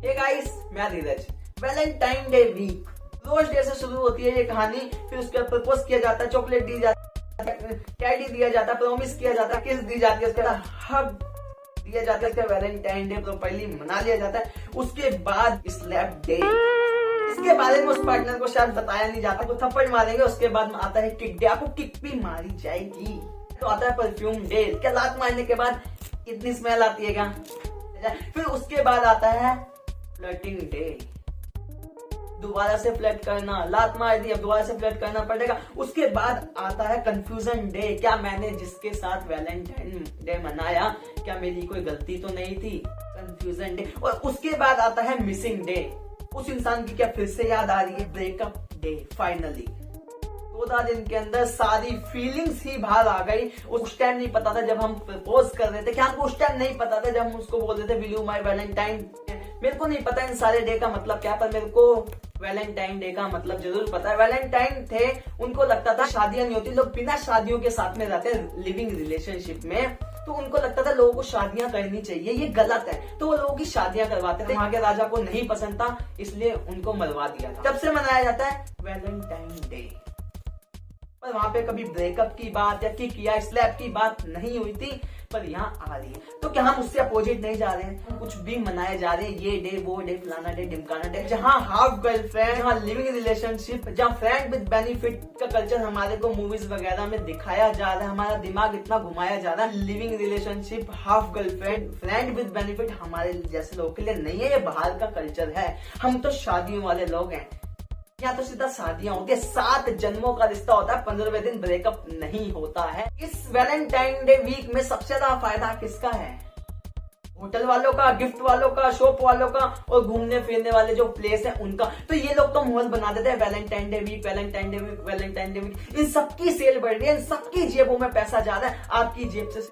हे guys, मैं Dheeraj. Valentine day week rose day से शुरू होती है ये कहानी। फिर उसके बाद प्रपोज किया जाता है, चॉकलेट दी जाती है, कैंडी दिया जाता है, प्रॉमिस किया जाता है, किस दी जाती है, उसके बाद हग दिया जाता है, उसके वैलेंटाइन डे प्रॉपर्ली मना लिया जाता है। उसके बाद स्लैप डे, इसके बारे में उस पार्टनर को शायद बताया नहीं जाता, वो थप्पड़ मारेंगे। उसके बाद आता है किक डे, आपको किक भी मारी जाएगी। तो आता है परफ्यूम डे, क्या लात मारने के बाद इतनी स्मेल आती है क्या। फिर उसके बाद आता है फ्लर्टिंग डे, दोबारा से फ्लर्ट करना, लात मार दी अब दोबारा से फ्लर्ट करना पड़ेगा। उसके बाद आता है कंफ्यूजन डे, क्या मैंने जिसके साथ वैलेंटाइन डे मनाया क्या मेरी कोई गलती तो नहीं थी, कंफ्यूजन डे। और उसके बाद आता है मिसिंग डे, उस इंसान की क्या फिर से याद आ रही है, ब्रेकअप डे। फाइनली 14 दिन के अंदर सारी फीलिंग्स ही बाहर आ गई। उस टाइम नहीं पता था जब हम प्रपोज कर रहे थे, क्या हमको उस टाइम नहीं पता था जब हम उसको बोल रहे थे विल यू माय वैलेंटाइन। मेरे को नहीं पता इन सारे डे का मतलब क्या, पर मेरे को वैलेंटाइन डे का मतलब जरूर पता है। वैलेंटाइन थे, उनको लगता था शादियां नहीं होती, लोग बिना शादियों के साथ में रहते हैं लिविंग रिलेशनशिप में, तो उनको लगता था लोगों को शादियां करनी चाहिए, ये गलत है, तो वो लोगों की शादियां करवाते थे। वहां के राजा को नहीं पसंद था, इसलिए उनको मरवा दिया था। तब से मनाया जाता है वैलेंटाइन डे। पर वहां पे कभी ब्रेकअप की बात या किक या स्लैप की बात नहीं हुई थी, पर यहाँ आ रही है। तो क्या हम उससे अपोजिट नहीं जा रहे हैं, कुछ भी मनाए जा रहे हैं, ये डे वो डे फलाना डे ढिमकाना डे, जहाँ हाफ गर्लफ्रेंड, जहाँ लिविंग रिलेशनशिप, जहाँ फ्रेंड विद बेनिफिट का कल्चर हमारे को मूवीज वगैरह में दिखाया जा रहा है, हमारा दिमाग इतना घुमाया जा रहा है। Living relationship, half girlfriend, friend with benefit हमारे जैसे लोगों के लिए नहीं है, ये बाहर का कल्चर है। हम तो शादियों वाले लोग हैं, यहाँ तो सीधा शादियां होती है, 7 जन्मों का रिश्ता होता है, 15वें दिन ब्रेकअप नहीं होता है। इस वैलेंटाइन डे वीक में सबसे ज्यादा फायदा किसका है, होटल वालों का, गिफ्ट वालों का, शॉप वालों का, और घूमने फिरने वाले जो प्लेस है उनका। तो ये लोग तो माहौल बना देते हैं Valentine day week, Valentine day week, Valentine day week. इन सबकी सेल बढ़ रही है, इन सबकी जेबों में पैसा जा रहा है, आपकी जेब से